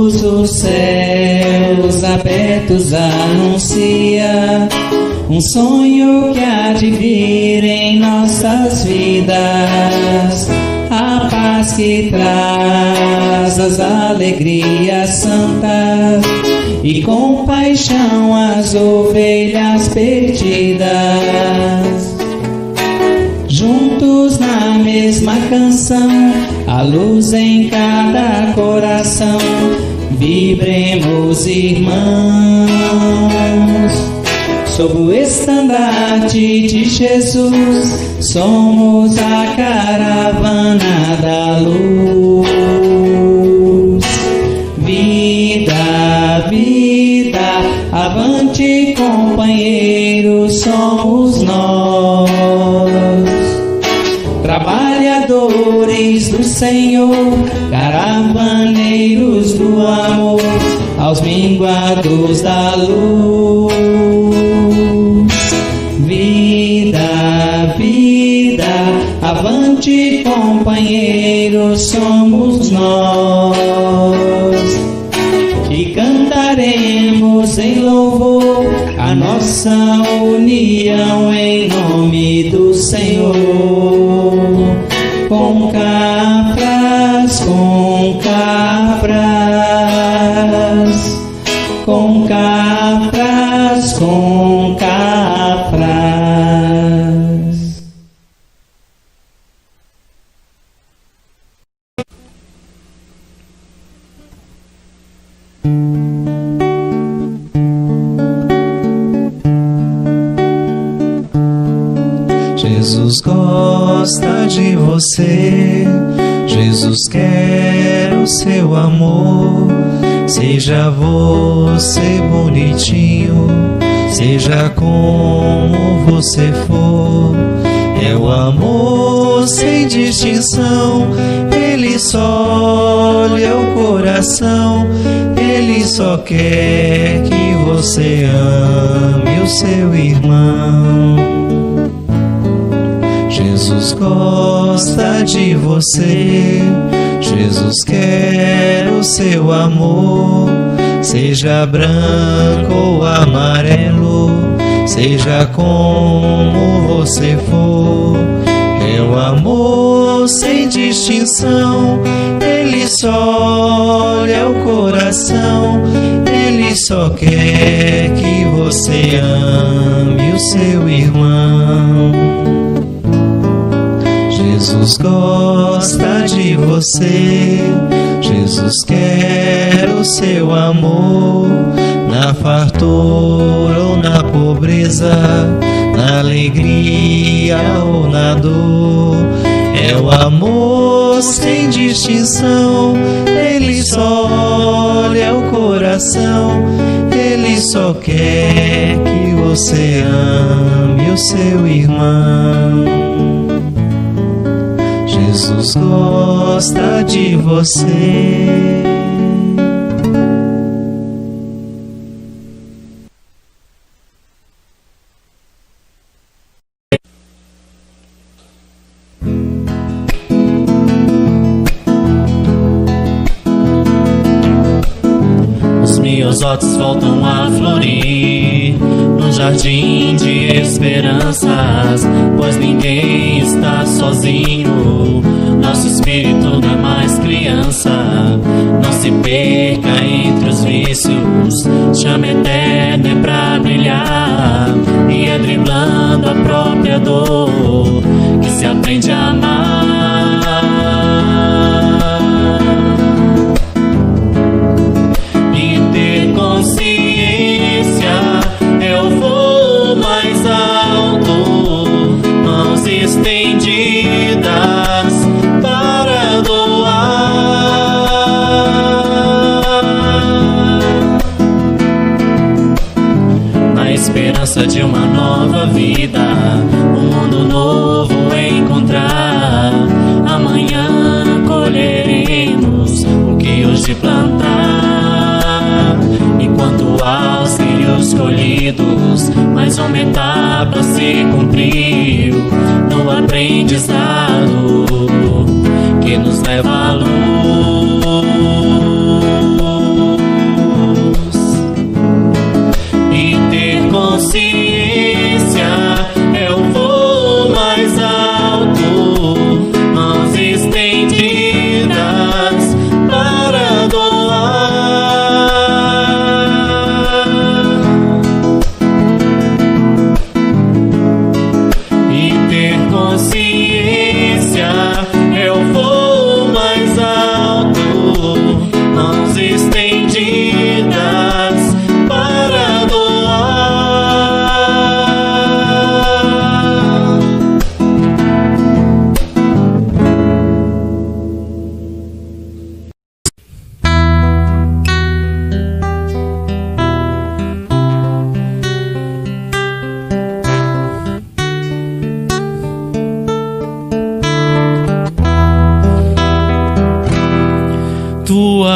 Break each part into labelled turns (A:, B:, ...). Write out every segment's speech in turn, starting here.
A: todos os céus abertos anuncia um sonho que há de vir em nossas vidas, a paz que traz as alegrias santas e com paixão as ovelhas perdidas. Juntos na mesma canção, a luz em cada coração, vibremos, irmãos, sob o estandarte de Jesus, somos a caravana da luz. Vida, vida, avante, companheiros, somos nós, trabalhadores do Senhor, caravaneiros do amor, aos minguados da luz. Vida, vida, avante, companheiros, somos nós, e cantaremos em louvor a nossa união em nome do Senhor. Com cabras, com cabras, com cabras, com cabras.
B: Jesus gosta de você, Jesus quer o seu amor. Seja você bonitinho, seja como você for, é o amor sem distinção. Ele só olha o coração, ele só quer que você ame o seu irmão. Jesus gosta de você, Jesus quer o seu amor. Seja branco ou amarelo, seja como você for, é o amor sem distinção. Ele só olha o coração, ele só quer que você ame o seu irmão. Jesus gosta de você, Jesus quer o seu amor. Na fartura ou na pobreza, na alegria ou na dor, é o amor sem distinção. Ele só olha o coração, ele só quer que você ame o seu irmão. Jesus gosta de você.
C: Os miosotes voltam a florir num jardim de esperanças, pois ninguém está sozinho. Nosso espírito não é mais criança, não se perca entre os vícios. Chama eterna é pra brilhar, e é driblando a própria dor que se aprende a amar. E ter consciência é o voo mais alto, mãos estendidas para doar, na esperança de uma nova vida, um mundo novo encontrar. Amanhã colheremos o que hoje plantar, enquanto aos filhos colhidos mais uma etapa se cumpriu no aprendizado que nos leva à luz.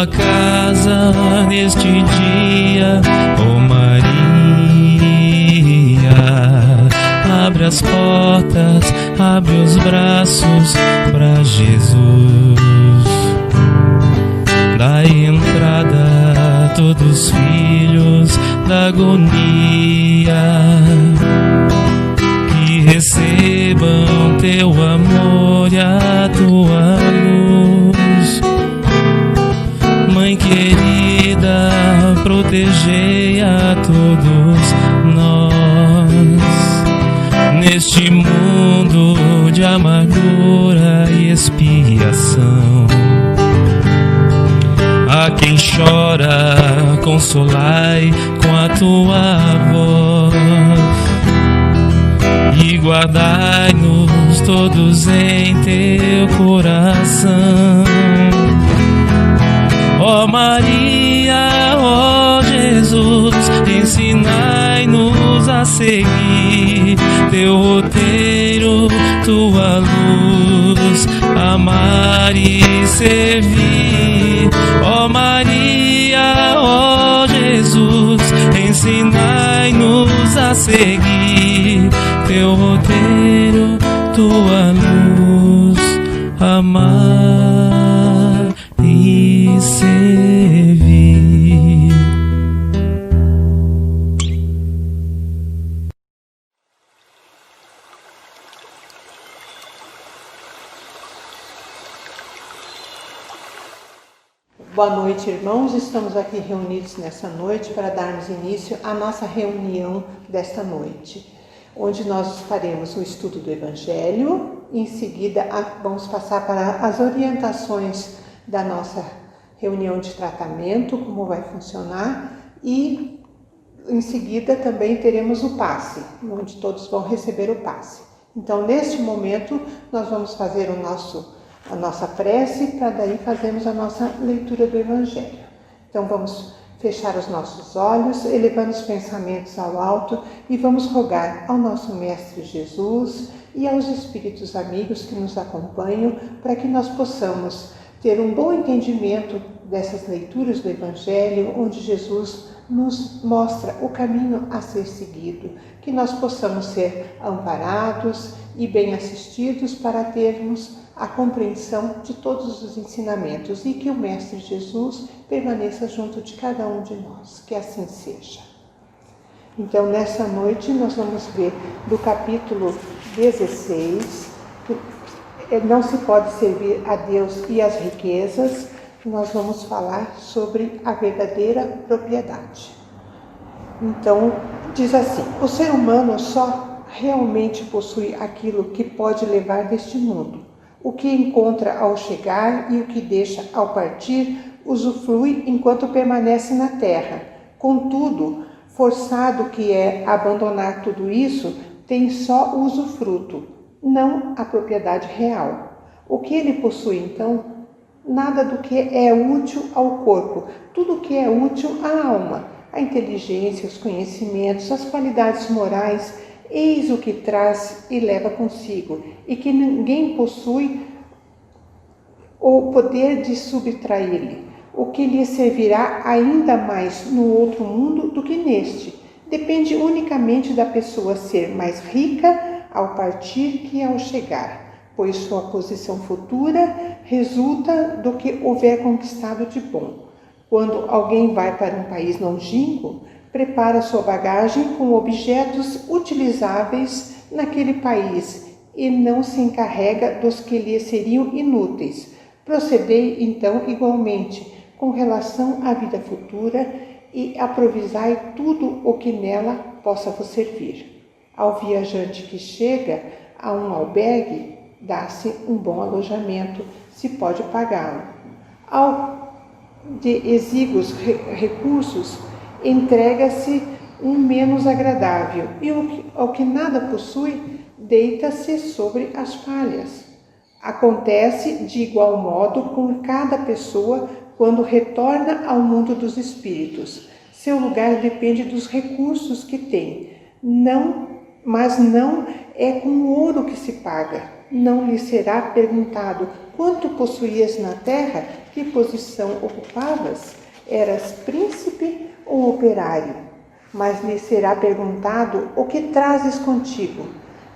B: tua casa neste dia, ó Maria. Abre as portas, abre os braços para Jesus. Dá entrada a todos os filhos da agonia, que recebam teu amor e a tua luz. Mãe querida, protegei a todos nós neste mundo de amargura e expiação. A quem chora, consolai com a tua voz e guardai-nos todos em teu coração. Ó Maria, ó Jesus, ensinai-nos a seguir teu roteiro, tua luz, amar e servir. Ó Maria, ó Jesus, ensinai-nos a seguir teu roteiro, tua luz, amar e servir.
D: Boa noite, irmãos. Estamos aqui reunidos nessa noite para darmos início à nossa reunião desta noite, onde nós faremos o estudo do Evangelho. Em seguida, vamos passar para as orientações da nossa reunião de tratamento, como vai funcionar, e em seguida também teremos o passe, onde todos vão receber o passe. Então, neste momento, nós vamos fazer a nossa prece, para daí fazermos a nossa leitura do Evangelho. Então vamos fechar os nossos olhos, elevando os pensamentos ao alto e vamos rogar ao nosso Mestre Jesus e aos Espíritos amigos que nos acompanham, para que nós possamos ter um bom entendimento dessas leituras do Evangelho, onde Jesus nos mostra o caminho a ser seguido, que nós possamos ser amparados e bem assistidos para termos a compreensão de todos os ensinamentos e que o Mestre Jesus permaneça junto de cada um de nós, que assim seja. Então, nessa noite, nós vamos ver do capítulo 16, não se pode servir a Deus e as riquezas. Nós vamos falar sobre a verdadeira propriedade. Então, diz assim: o ser humano só realmente possui aquilo que pode levar deste mundo. O que encontra ao chegar e o que deixa ao partir, usufrui enquanto permanece na terra. Contudo, forçado que é abandonar tudo isso, tem só o usufruto, não a propriedade real. O que ele possui, então? Nada do que é útil ao corpo, tudo que é útil à alma, a inteligência, os conhecimentos, as qualidades morais. Eis o que traz e leva consigo, e que ninguém possui o poder de subtrair-lhe, o que lhe servirá ainda mais no outro mundo do que neste. Depende unicamente da pessoa ser mais rica ao partir que ao chegar, pois sua posição futura resulta do que houver conquistado de bom. Quando alguém vai para um país longínquo, prepara sua bagagem com objetos utilizáveis naquele país e não se encarrega dos que lhe seriam inúteis. Procedei, então, igualmente, com relação à vida futura e aprovisai tudo o que nela possa vos servir. Ao viajante que chega a um albergue, dá-se um bom alojamento, se pode pagá-lo. Ao de exíguos recursos, entrega-se um menos agradável, e ao que nada possui, deita-se sobre as falhas. Acontece de igual modo com cada pessoa quando retorna ao mundo dos espíritos. Seu lugar depende dos recursos que tem, mas não é com o ouro que se paga. Não lhe será perguntado quanto possuías na terra, que posição ocupavas? Eras príncipe ou operário? Mas lhe será perguntado: o que trazes contigo?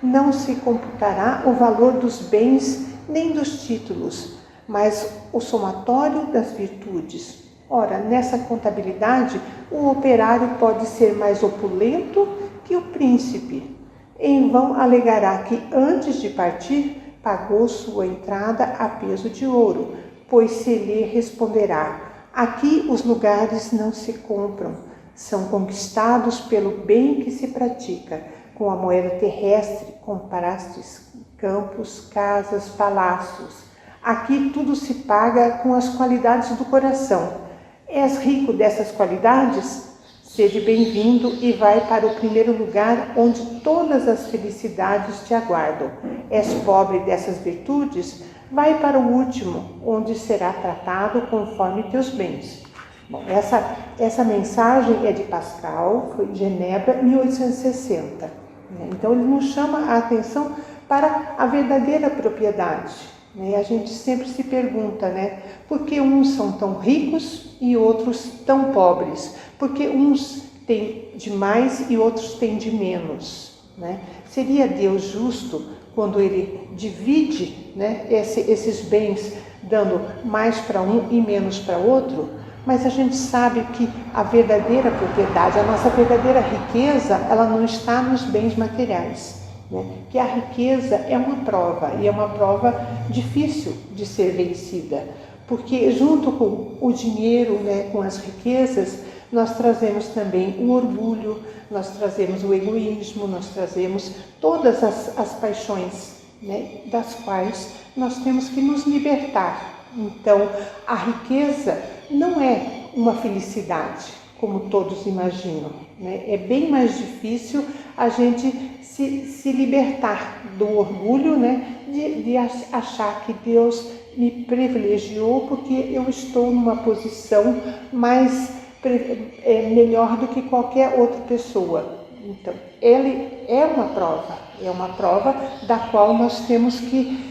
D: Não se computará o valor dos bens nem dos títulos, mas o somatório das virtudes. Ora, nessa contabilidade, o operário pode ser mais opulento que o príncipe. Em vão alegará que antes de partir pagou sua entrada a peso de ouro, pois se lhe responderá: aqui os lugares não se compram, são conquistados pelo bem que se pratica. Com a moeda terrestre comparastes campos, casas, palácios. Aqui tudo se paga com as qualidades do coração. És rico dessas qualidades? Seja bem-vindo e vai para o primeiro lugar onde todas as felicidades te aguardam. És pobre dessas virtudes? Vai para o último, onde será tratado conforme teus bens. Bom, essa mensagem é de Pascal, foi em Genebra, 1860. Então ele nos chama a atenção para a verdadeira propriedade. A gente sempre se pergunta, por que uns são tão ricos e outros tão pobres? Por que uns têm de mais e outros têm de menos? Seria Deus justo quando Ele divide esses bens, dando mais para um e menos para outro? Mas a gente sabe que a verdadeira propriedade, a nossa verdadeira riqueza, ela não está nos bens materiais. Que a riqueza é uma prova, e é uma prova difícil de ser vencida, porque junto com o dinheiro, com as riquezas, nós trazemos também o orgulho, nós trazemos o egoísmo, nós trazemos todas as paixões, das quais nós temos que nos libertar. Então, a riqueza não é uma felicidade, como todos imaginam. É bem mais difícil a gente se libertar do orgulho, de achar que Deus me privilegiou porque eu estou numa posição melhor do que qualquer outra pessoa. Então, ele é uma prova da qual nós temos que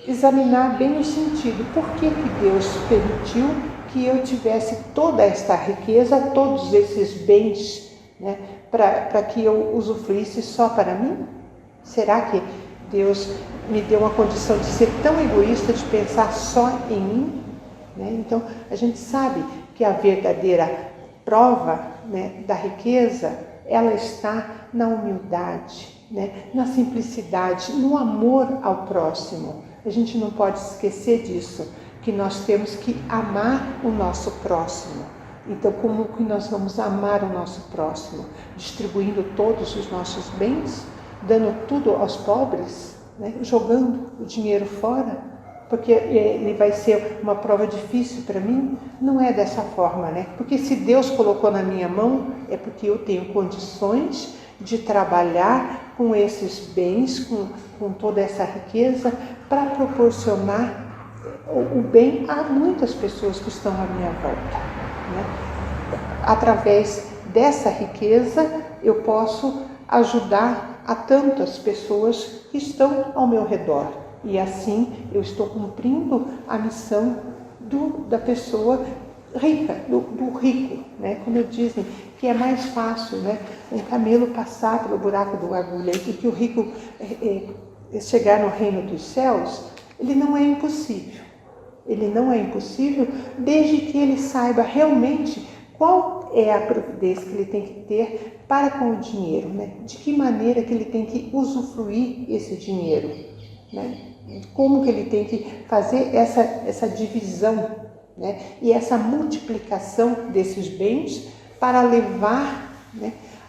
D: examinar bem o sentido. Por que Deus permitiu que eu tivesse toda esta riqueza, todos esses bens, para que eu usufruísse só para mim? Será que Deus me deu uma condição de ser tão egoísta, de pensar só em mim? Então, a gente sabe que a verdadeira prova da riqueza, ela está na humildade, na simplicidade, no amor ao próximo. A gente não pode esquecer disso, que nós temos que amar o nosso próximo. Então, como que nós vamos amar o nosso próximo? Distribuindo todos os nossos bens, dando tudo aos pobres, jogando o dinheiro fora, porque ele vai ser uma prova difícil para mim? Não é dessa forma, Porque se Deus colocou na minha mão, é porque eu tenho condições de trabalhar com esses bens, com toda essa riqueza, para proporcionar o bem a muitas pessoas que estão à minha volta. Através dessa riqueza, eu posso ajudar a tantas pessoas que estão ao meu redor. E assim eu estou cumprindo a missão da pessoa rica, do rico, Como dizem, que é mais fácil, um camelo passar pelo buraco do agulha, e que o rico chegar no reino dos céus. Ele não é impossível. Ele não é impossível desde que ele saiba realmente qual é a providência que ele tem que ter para com o dinheiro, De que maneira que ele tem que usufruir esse dinheiro, Como que ele tem que fazer essa divisão, E essa multiplicação desses bens para levar,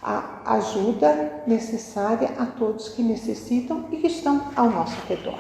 D: a ajuda necessária a todos que necessitam e que estão ao nosso redor.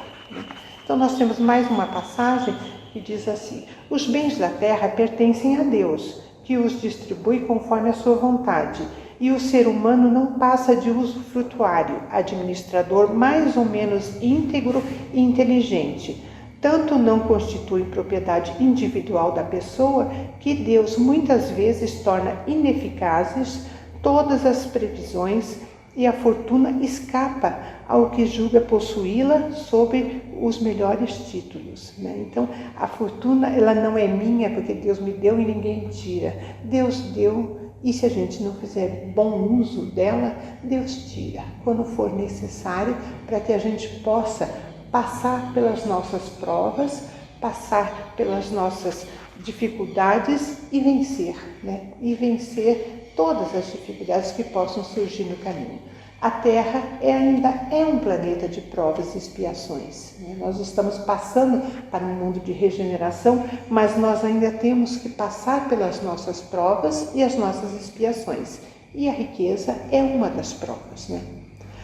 D: Então nós temos mais uma passagem que diz assim: os bens da terra pertencem a Deus, que os distribui conforme a sua vontade, e o ser humano não passa de usufrutuário, administrador mais ou menos íntegro e inteligente. Tanto não constitui propriedade individual da pessoa que Deus muitas vezes torna ineficazes todas as previsões e a fortuna escapa ao que julga possuí-la sob os melhores títulos, né? Então, a fortuna, ela não é minha porque Deus me deu e ninguém tira. Deus deu, e se a gente não fizer bom uso dela, Deus tira quando for necessário, para que a gente possa passar pelas nossas provas, passar pelas nossas dificuldades e vencer, né? E vencer todas as dificuldades que possam surgir no caminho. A Terra ainda é um planeta de provas e expiações, né? Nós estamos passando para um mundo de regeneração, mas nós ainda temos que passar pelas nossas provas e as nossas expiações. E a riqueza é uma das provas, né?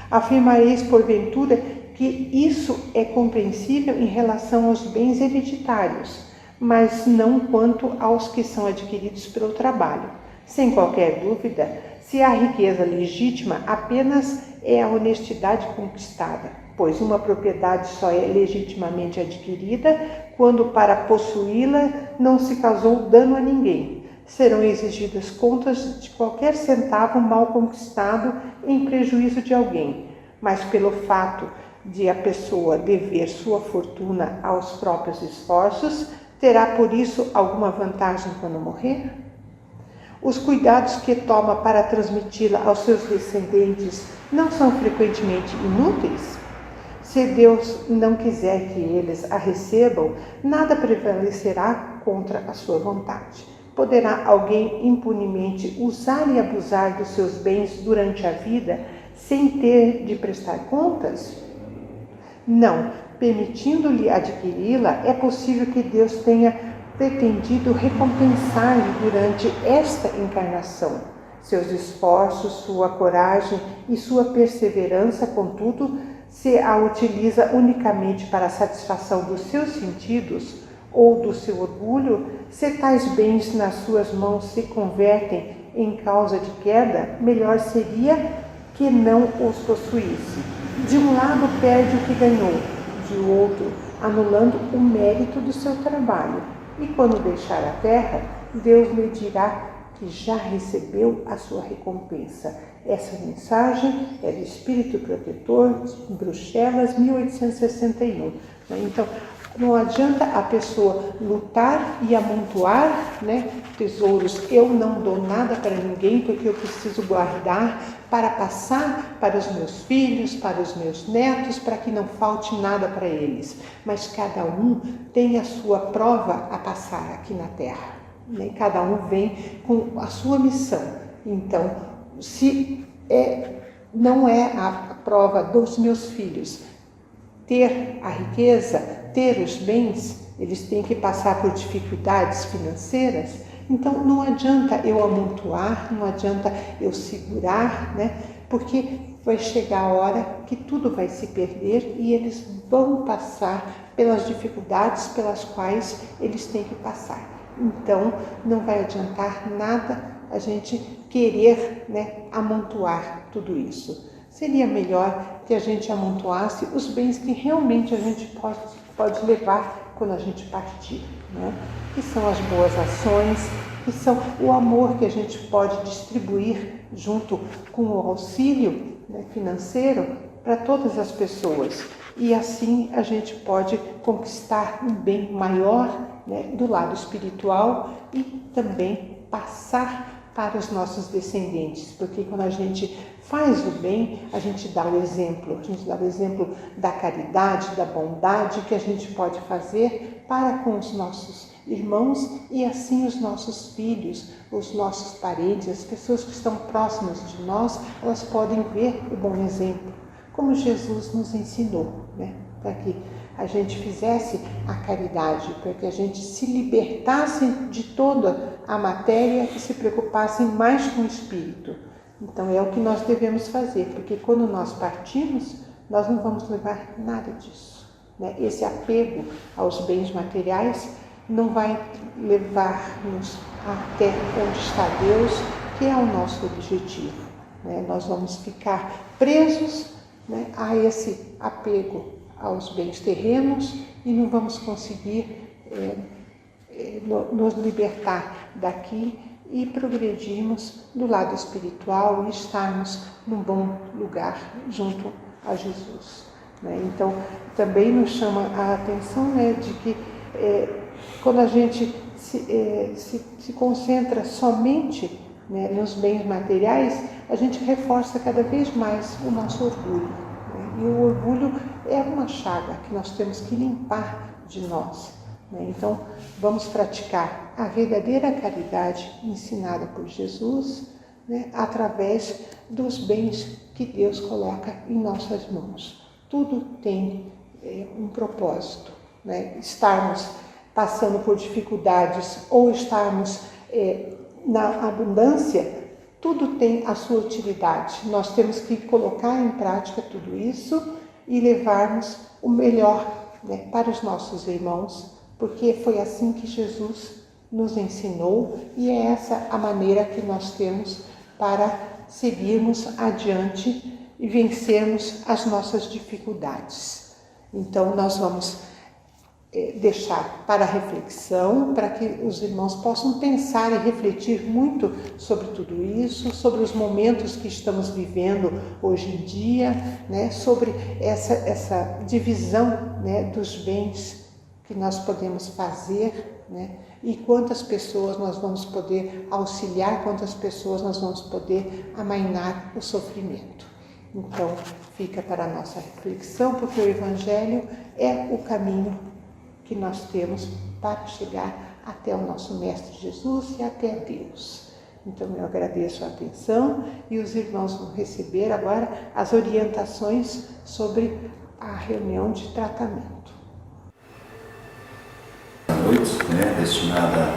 D: Afirmareis, porventura, que isso é compreensível em relação aos bens hereditários, mas não quanto aos que são adquiridos pelo trabalho. Sem qualquer dúvida, se a riqueza legítima apenas é a honestidade conquistada, pois uma propriedade só é legitimamente adquirida quando para possuí-la não se causou dano a ninguém. Serão exigidas contas de qualquer centavo mal conquistado em prejuízo de alguém, mas pelo fato de a pessoa dever sua fortuna aos próprios esforços, terá por isso alguma vantagem quando morrer? Os cuidados que toma para transmiti-la aos seus descendentes não são frequentemente inúteis? Se Deus não quiser que eles a recebam, nada prevalecerá contra a sua vontade. Poderá alguém impunemente usar e abusar dos seus bens durante a vida sem ter de prestar contas? Não, permitindo-lhe adquiri-la, é possível que Deus tenha pretendido recompensar-lhe durante esta encarnação. Seus esforços, sua coragem e sua perseverança, contudo, se a utiliza unicamente para a satisfação dos seus sentidos ou do seu orgulho, se tais bens nas suas mãos se convertem em causa de queda, melhor seria que não os possuísse. De um lado perde o que ganhou, de outro anulando o mérito do seu trabalho. E quando deixar a terra, Deus lhe dirá que já recebeu a sua recompensa. Essa mensagem é do Espírito Protetor, de Bruxelas, 1861. Então, não adianta a pessoa lutar e amontoar, né, tesouros. Eu não dou nada para ninguém porque eu preciso guardar para passar para os meus filhos, para os meus netos, para que não falte nada para eles. Mas cada um tem a sua prova a passar aqui na Terra, né? Cada um vem com a sua missão. Então, se não é a prova dos meus filhos ter a riqueza, ter os bens, eles têm que passar por dificuldades financeiras. Então, não adianta eu amontoar, não adianta eu segurar, né? Porque vai chegar a hora que tudo vai se perder e eles vão passar pelas dificuldades pelas quais eles têm que passar. Então, não vai adiantar nada a gente querer, né, amontoar tudo isso. Seria melhor que a gente amontoasse os bens que realmente a gente pode levar quando a gente partir, né? Que são as boas ações, que são o amor que a gente pode distribuir junto com o auxílio, né, financeiro para todas as pessoas. E assim a gente pode conquistar um bem maior, né, do lado espiritual e também passar para os nossos descendentes, porque quando a gente faz o bem, a gente dá o exemplo da caridade, da bondade que a gente pode fazer para com os nossos irmãos e assim os nossos filhos, os nossos parentes, as pessoas que estão próximas de nós, elas podem ver o bom exemplo, como Jesus nos ensinou, né? Para que a gente fizesse a caridade, para que a gente se libertasse de toda a matéria e se preocupasse mais com o espírito. Então é o que nós devemos fazer, porque quando nós partimos, nós não vamos levar nada disso, né? Esse apego aos bens materiais não vai levar-nos até onde está Deus, que é o nosso objetivo, né? Nós vamos ficar presos, né, a esse apego aos bens terrenos e não vamos conseguir nos libertar daqui e progredirmos do lado espiritual e estarmos num bom lugar junto a Jesus, né? Então, também nos chama a atenção, né, de que quando a gente se concentra somente, né, nos bens materiais, a gente reforça cada vez mais o nosso orgulho, né? E o orgulho é uma chaga que nós temos que limpar de nós, né? Então, vamos praticar a verdadeira caridade ensinada por Jesus, né, através dos bens que Deus coloca em nossas mãos. Tudo tem um propósito, né? Estarmos passando por dificuldades ou estarmos na abundância, tudo tem a sua utilidade. Nós temos que colocar em prática tudo isso e levarmos o melhor, né, para os nossos irmãos, porque foi assim que Jesus nos ensinou e é essa a maneira que nós temos para seguirmos adiante e vencermos as nossas dificuldades. Então, nós vamos deixar para reflexão, para que os irmãos possam pensar e refletir muito sobre tudo isso, sobre os momentos que estamos vivendo hoje em dia, né, sobre essa divisão, né, dos bens que nós podemos fazer, né, e quantas pessoas nós vamos poder auxiliar, quantas pessoas nós vamos poder amainar o sofrimento. Então, fica para a nossa reflexão, porque o Evangelho é o caminho que nós temos para chegar até o nosso Mestre Jesus e até Deus. Então, eu agradeço a atenção e os irmãos vão receber agora as orientações sobre a reunião de tratamento.
E: Noite, né, destinada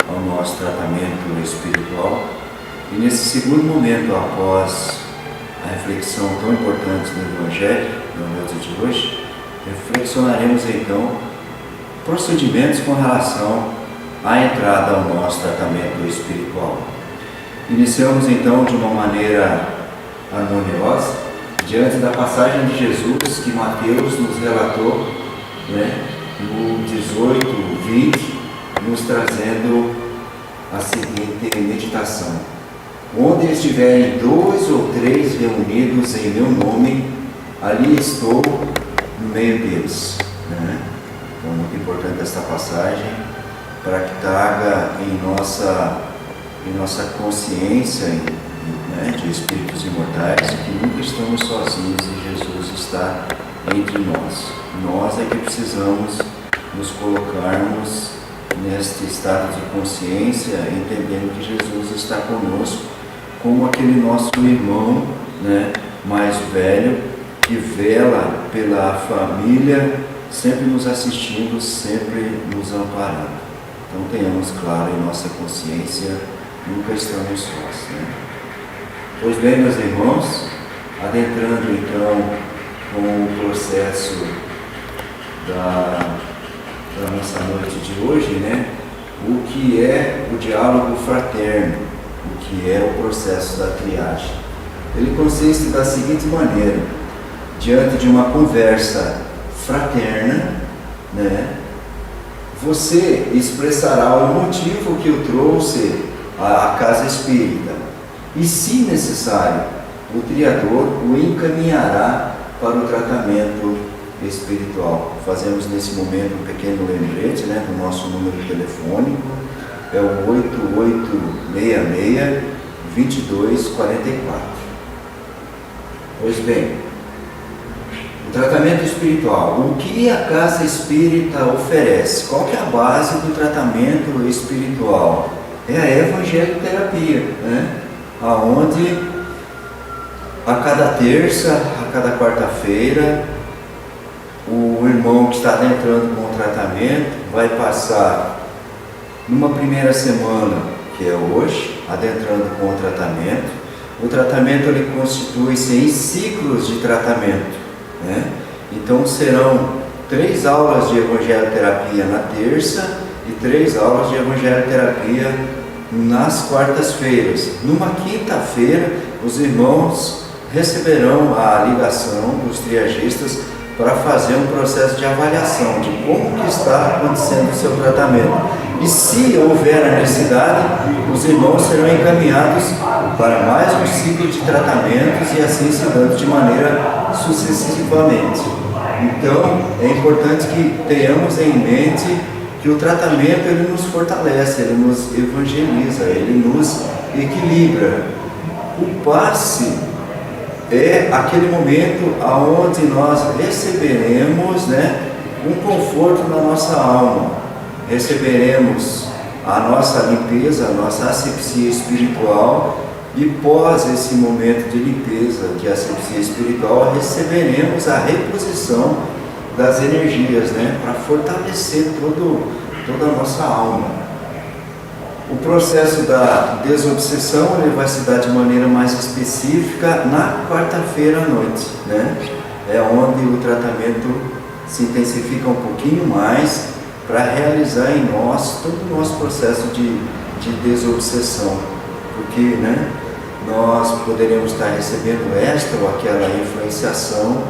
E: ao nosso tratamento espiritual. E nesse segundo momento, após a reflexão tão importante do Evangelho, na noite de hoje, reflexionaremos então procedimentos com relação à entrada ao nosso tratamento espiritual. Iniciamos então de uma maneira harmoniosa, diante da passagem de Jesus que Mateus nos relatou, né, no 18, 20, nos trazendo a seguinte meditação: onde estiverem 2 ou 3 reunidos em meu nome, ali estou no meio deles, né? Então, muito importante esta passagem para que traga em nossa consciência, né, de espíritos imortais, que nunca estamos sozinhos e Jesus está entre nós. Nós é que precisamos nos colocarmos neste estado de consciência, entendendo que Jesus está conosco como aquele nosso irmão, né, mais velho, que vela pela família, sempre nos assistindo, sempre nos amparando. Então tenhamos claro em nossa consciência, nunca estamos sós, né? Pois bem, meus irmãos, adentrando então com o processo da nossa noite de hoje, né? O que é o diálogo fraterno, o que é o processo da triagem. Ele consiste da seguinte maneira: diante de uma conversa fraterna, né, você expressará o motivo que o trouxe à casa espírita e, se necessário, o Criador o encaminhará para o tratamento espiritual. Fazemos nesse momento um pequeno lembrete, né, do nosso número telefônico, é o 8866-2244. Pois bem, o tratamento espiritual. O que a casa espírita oferece? Qual que é a base do tratamento espiritual? É a evangelioterapia, né? Aonde a cada terça, a cada quarta-feira, o irmão que está adentrando com o tratamento vai passar numa primeira semana, que é hoje, adentrando com o tratamento. O tratamento ele constitui-se em ciclos de tratamento, né? Então serão 3 aulas de evangelioterapia na terça e 3 aulas de evangelioterapia nas quartas-feiras. Numa quinta-feira, os irmãos receberão a ligação dos triagistas para fazer um processo de avaliação de como que está acontecendo o seu tratamento. E se houver a necessidade, os irmãos serão encaminhados para mais um ciclo de tratamentos e assim se dando de maneira sucessivamente. Então, é importante que tenhamos em mente que o tratamento ele nos fortalece, ele nos evangeliza, ele nos equilibra. O passe é aquele momento onde nós receberemos, um conforto na nossa alma, receberemos a nossa limpeza, a nossa asepsia espiritual, e pós esse momento de limpeza, de asepsia espiritual, receberemos a reposição das energias, para fortalecer toda a nossa alma. O processo da desobsessão ele vai se dar de maneira mais específica na quarta-feira à noite, É onde o tratamento se intensifica um pouquinho mais para realizar em nós todo o nosso processo de desobsessão, porque, nós poderemos estar recebendo esta ou aquela influenciação,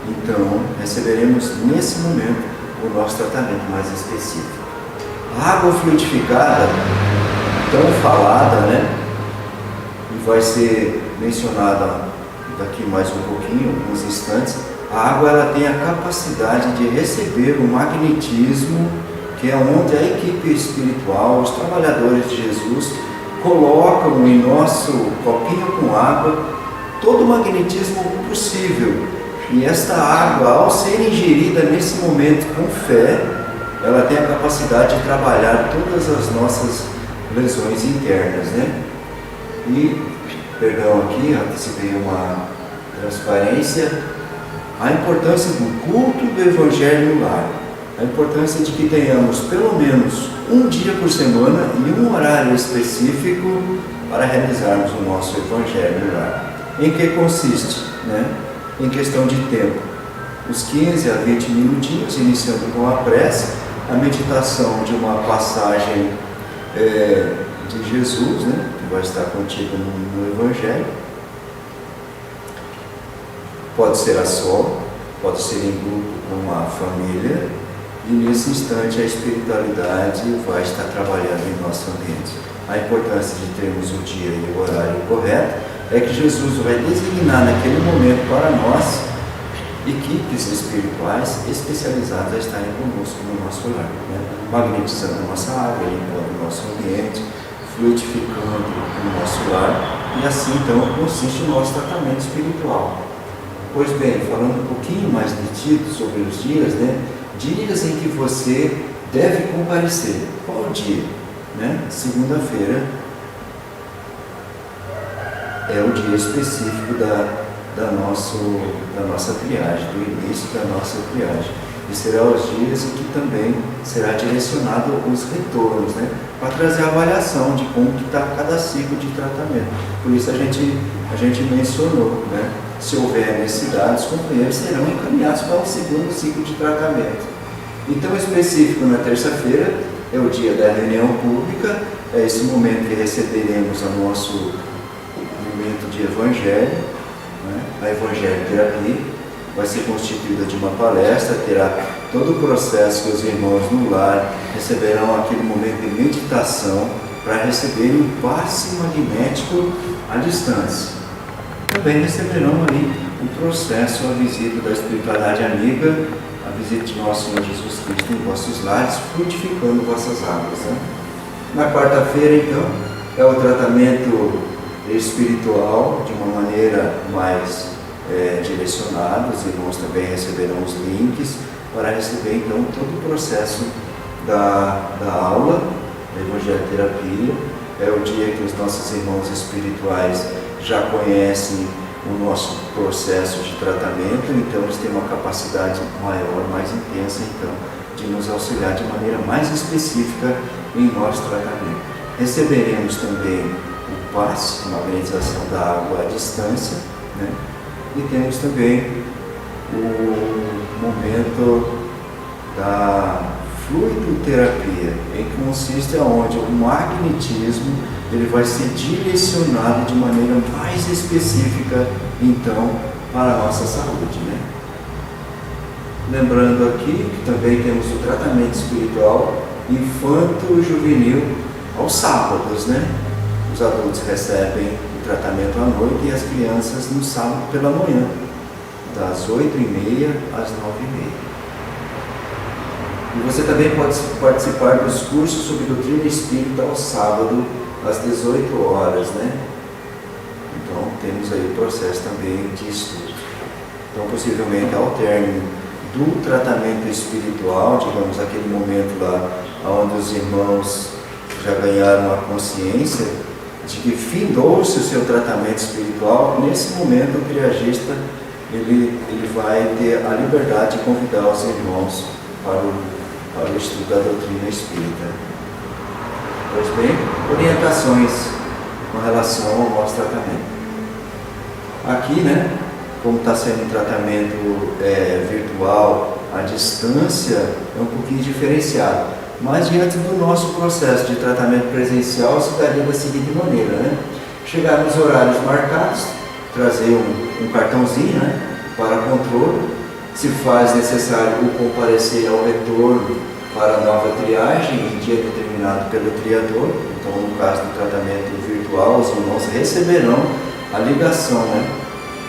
E: então receberemos nesse momento o nosso tratamento mais específico. A água fluidificada, tão falada, e vai ser mencionada daqui mais um pouquinho, alguns instantes. A água ela tem a capacidade de receber o magnetismo, que é onde a equipe espiritual, os trabalhadores de Jesus, colocam em nosso copinho com água todo o magnetismo possível. E esta água, ao ser ingerida nesse momento com fé, ela tem a capacidade de trabalhar todas as nossas lesões internas, E, perdão aqui, antecipei uma transparência, a importância do culto do Evangelho no lar, a importância de que tenhamos pelo menos um dia por semana e um horário específico para realizarmos o nosso Evangelho no lar. Em que consiste? Em questão de tempo, os 15 a 20 minutinhos, iniciando com a prece, a meditação de uma passagem de Jesus, que vai estar contida no Evangelho. Pode ser a só, pode ser em grupo com a família, e nesse instante a espiritualidade vai estar trabalhando em nosso ambiente. A importância de termos o dia e o horário correto é que Jesus vai designar naquele momento para nós equipes espirituais especializadas a estarem conosco no nosso lar, magnetizando a nossa água, limpando o nosso ambiente, fluidificando o nosso lar, e assim então consiste o nosso tratamento espiritual. Pois bem, falando um pouquinho mais detido sobre os dias, dias em que você deve comparecer. Qual o dia? Segunda-feira é o dia específico da nossa triagem, do início da nossa triagem. E será os dias em que também será direcionado os retornos, para trazer a avaliação de como que está cada ciclo de tratamento. Por isso a gente mencionou, se houver necessidade, os companheiros serão encaminhados para o segundo ciclo de tratamento. Então, específico na terça-feira é o dia da reunião pública, é esse momento que receberemos o nosso momento de evangelho, a Evangelho Terapia, vai ser constituída de uma palestra, terá todo o processo que os irmãos no lar receberão aquele momento de meditação para receberem um passe magnético à distância. Também receberão ali o processo, a visita da espiritualidade amiga, a visita de nosso Senhor Jesus Cristo em vossos lares, frutificando vossas águas. Na quarta-feira, então, é o tratamento espiritual de uma maneira mais direcionada. Os irmãos também receberão os links para receber, então, todo o processo da aula, da Evangelho Terapia. É o dia que os nossos irmãos espirituais já conhecem o nosso processo de tratamento, então eles têm uma capacidade maior, mais intensa, então, de nos auxiliar de maneira mais específica em nosso tratamento. Receberemos também o passe, uma magnetização da água à distância, e temos também o momento da fluidoterapia, em que consiste onde o magnetismo ele vai ser direcionado de maneira mais específica, então, para a nossa saúde, Lembrando aqui que também temos o tratamento espiritual infanto-juvenil aos sábados, né? Os adultos recebem o tratamento à noite e as crianças no sábado pela manhã, das 8h30 às 9h30. E você também pode participar dos cursos sobre doutrina espírita ao sábado, às 18 horas, né? Então, temos aí o processo também de estudo. Então, possivelmente, ao término do tratamento espiritual, digamos, aquele momento lá onde os irmãos já ganharam a consciência de que findou-se o seu tratamento espiritual, nesse momento o triagista ele vai ter a liberdade de convidar os irmãos para o estudo da doutrina espírita. Pois bem, orientações com relação ao nosso tratamento. Aqui, né, como está sendo um tratamento virtual, à distância, é um pouquinho diferenciado. Mas diante do nosso processo de tratamento presencial, se daria da seguinte maneira, né? Chegar nos horários marcados, trazer um cartãozinho, né, para controle. Se faz necessário o comparecer ao retorno para a nova triagem em dia determinado pelo triador. Então, no caso do tratamento virtual, os irmãos receberão a ligação, né,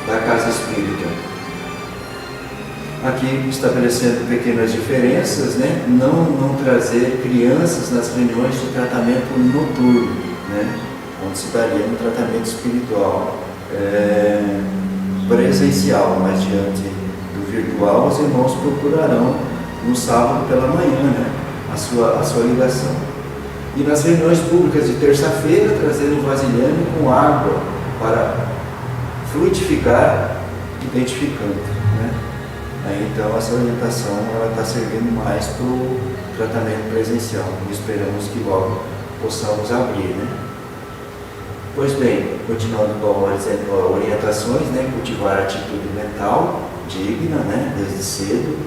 E: da casa espírita. Aqui estabelecendo pequenas diferenças, né? Não trazer crianças nas reuniões de tratamento noturno, né? Onde se daria um tratamento espiritual presencial, mas diante do virtual os irmãos procurarão no sábado pela manhã, né, a sua ligação. E nas reuniões públicas de terça-feira, trazer um vasilhame com água para fluidificar, identificando, né? Aí, então essa orientação está servindo mais para o tratamento presencial e esperamos que logo possamos abrir, né? Pois bem, continuando com as orientações, né? Cultivar a atitude mental digna, né? Desde cedo.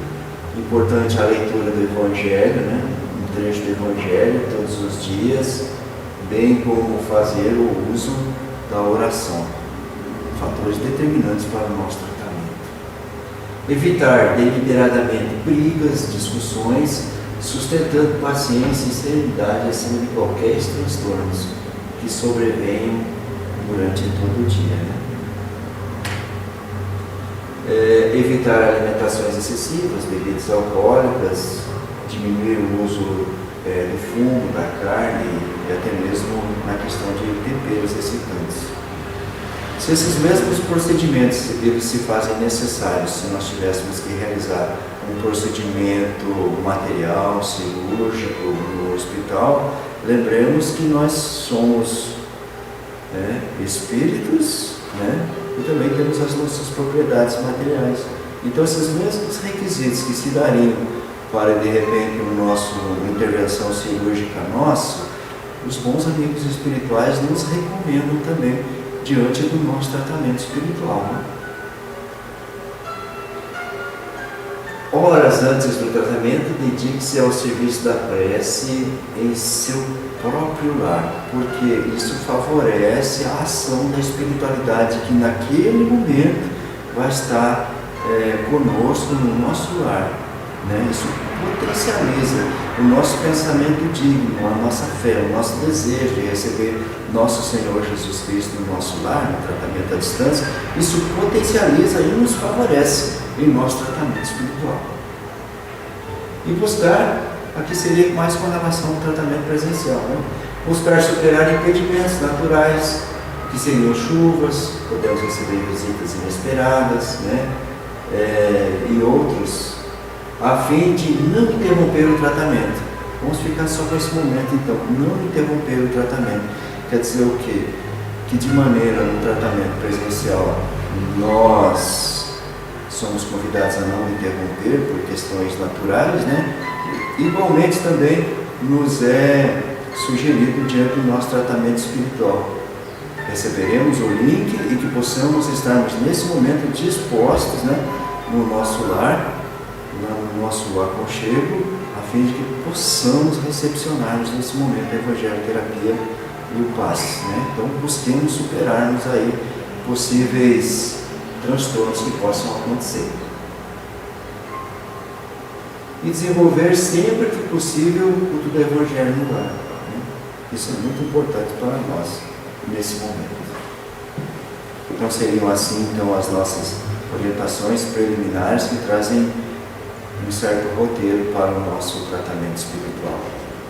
E: Importante a leitura do Evangelho, né? Um trecho do Evangelho todos os dias, bem como fazer o uso da oração. Fatores determinantes para o nosso tratamento. Evitar deliberadamente brigas, discussões, sustentando paciência e serenidade acima de qualquer transtornos que sobrevenham durante todo o dia, né? Evitar alimentações excessivas, bebidas alcoólicas, diminuir o uso do fumo, da carne e até mesmo na questão de temperos excitantes. Se esses mesmos procedimentos eles se fazem necessários, se nós tivéssemos que realizar um procedimento material, cirúrgico no hospital, lembremos que nós somos espíritos, né? E também temos as nossas propriedades materiais. Então esses mesmos requisitos que se dariam para de repente uma intervenção cirúrgica nossa, os bons amigos espirituais nos recomendam também diante do nosso tratamento espiritual, né? Horas antes do tratamento, dedique-se ao serviço da prece em seu próprio lar, porque isso favorece a ação da espiritualidade que naquele momento vai estar conosco no nosso lar, né? Isso potencializa o nosso pensamento digno, a nossa fé, o nosso desejo de receber nosso Senhor Jesus Cristo no nosso lar, no tratamento à distância. Isso potencializa e nos favorece em nosso tratamento espiritual. E buscar, aqui seria mais com relação ao tratamento presencial, né? Buscar superar impedimentos naturais, que seriam chuvas, podemos receber visitas inesperadas, né? E outros, a fim de não interromper o tratamento. Vamos ficar só com esse momento então, não interromper o tratamento. Quer dizer o quê? Que de maneira no tratamento presencial nós somos convidados a não interromper por questões naturais, né? Igualmente também nos é sugerido diante do nosso tratamento espiritual. Receberemos o link e que possamos estarmos nesse momento dispostos, né, no nosso lar, no nosso aconchego, a fim de que possamos recepcionarmos nesse momento a evangelho-terapia e o passe, né? Então busquemos superarmos aí possíveis transtornos que possam acontecer. e desenvolver sempre que possível o culto do Evangelho no lar. Isso é muito importante para nós nesse momento. Então seriam assim as nossas orientações preliminares que trazem um certo roteiro para o nosso tratamento espiritual.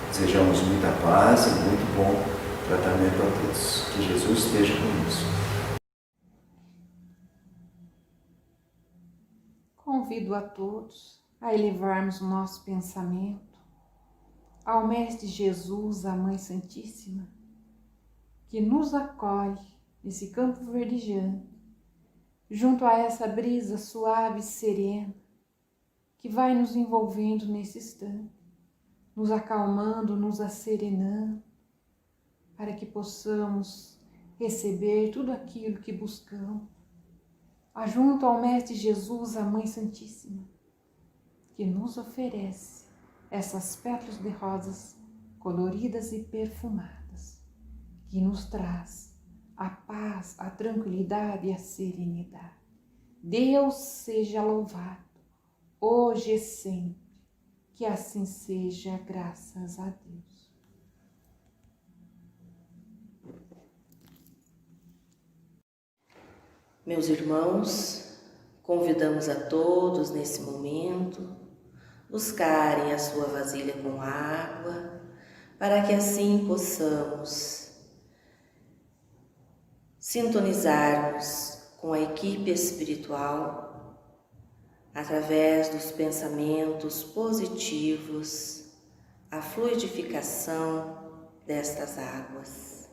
E: Desejamos muita paz e muito bom tratamento a todos. Que Jesus esteja conosco.
F: Convido a todos a elevarmos o nosso pensamento ao Mestre Jesus, à Mãe Santíssima, que nos acolhe nesse campo verdejante, junto a essa brisa suave e serena, que vai nos envolvendo nesse instante, nos acalmando, nos asserenando, para que possamos receber tudo aquilo que buscamos. Junto ao Mestre Jesus, a Mãe Santíssima, que nos oferece essas pétalas de rosas coloridas e perfumadas, que nos traz a paz, a tranquilidade e a serenidade. Deus seja louvado, hoje e sempre, que assim seja, graças a Deus.
G: Meus irmãos, convidamos a todos nesse momento buscarem a sua vasilha com água, para que assim possamos sintonizarmos com a equipe espiritual através dos pensamentos positivos, a fluidificação destas águas,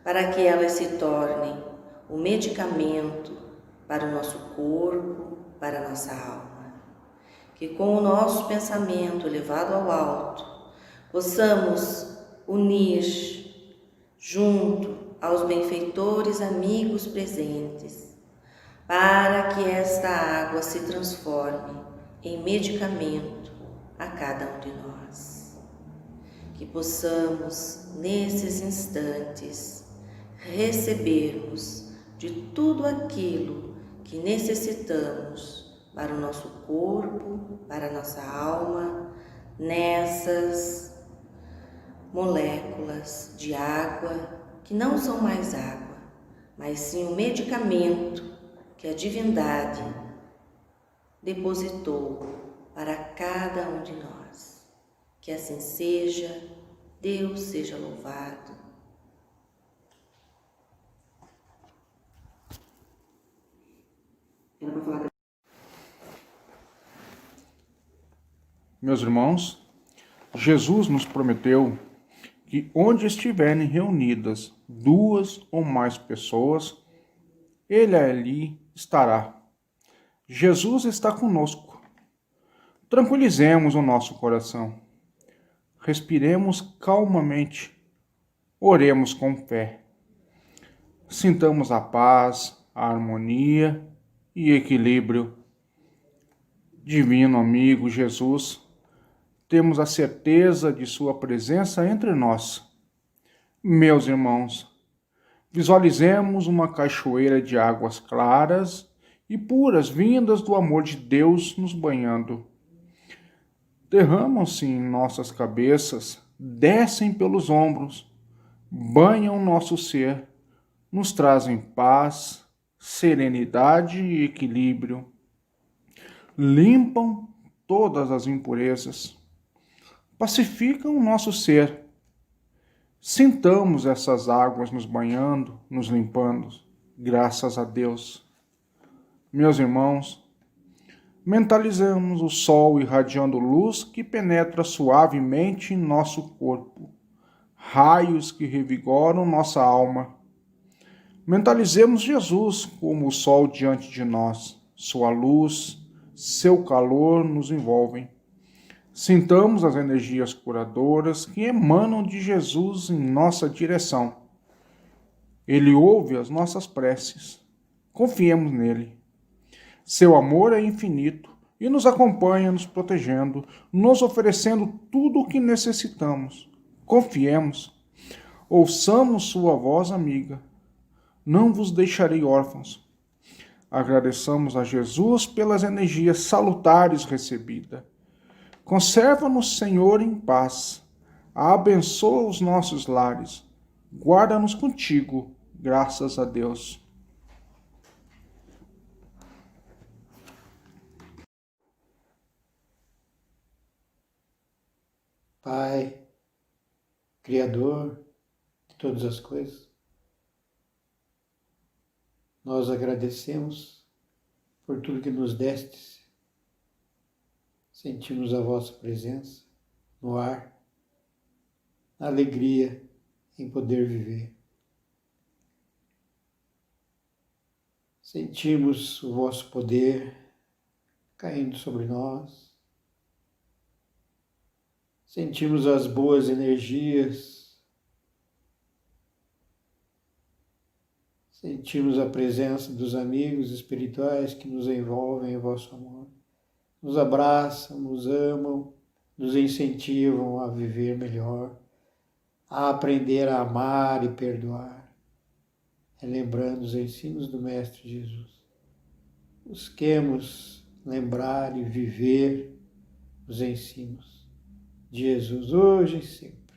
G: para que elas se tornem o medicamento para o nosso corpo, para a nossa alma. Que com o nosso pensamento elevado ao alto, possamos unir junto aos benfeitores amigos presentes, para que esta água se transforme em medicamento a cada um de nós. Que possamos, nesses instantes, recebermos de tudo aquilo que necessitamos para o nosso corpo, para a nossa alma, nessas moléculas de água que não são mais água, mas sim o medicamento que a divindade depositou para cada um de nós. Que assim seja, Deus seja louvado.
H: Meus irmãos, Jesus nos prometeu que onde estiverem reunidas 2 ou mais pessoas, Ele ali estará. Jesus está conosco. Tranquilizemos o nosso coração. Respiremos calmamente. Oremos com fé. Sintamos a paz, a harmonia e equilíbrio. Divino amigo Jesus, temos a certeza de sua presença entre nós. Meus irmãos, visualizemos uma cachoeira de águas claras e puras vindas do amor de Deus nos banhando. Derramam-se em nossas cabeças, descem pelos ombros, banham nosso ser, nos trazem paz, serenidade e equilíbrio. Limpam todas as impurezas, pacificam o nosso ser. Sintamos essas águas nos banhando, nos limpando, graças a Deus. Meus irmãos, mentalizamos o sol irradiando luz que penetra suavemente em nosso corpo, raios que revigoram nossa alma. Mentalizemos Jesus como o sol diante de nós, sua luz, seu calor nos envolvem. Sintamos as energias curadoras que emanam de Jesus em nossa direção. Ele ouve as nossas preces. Confiemos nele. Seu amor é infinito e nos acompanha nos protegendo, nos oferecendo tudo o que necessitamos. Confiemos. Ouçamos sua voz amiga. Não vos deixarei órfãos. Agradeçamos a Jesus pelas energias salutares recebidas. Conserva-nos, Senhor, em paz. Abençoa os nossos lares. Guarda-nos contigo, graças a Deus.
I: Pai, Criador de todas as coisas, nós agradecemos por tudo que nos destes. Sentimos a vossa presença no ar, na alegria em poder viver. Sentimos o vosso poder caindo sobre nós. Sentimos as boas energias. Sentimos a presença dos amigos espirituais que nos envolvem em vosso amor. Nos abraçam, nos amam, nos incentivam a viver melhor, a aprender a amar e perdoar, relembrando os ensinos do Mestre Jesus. Busquemos lembrar e viver os ensinos de Jesus hoje e sempre.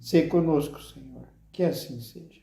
I: Sê conosco, Senhor, que assim seja.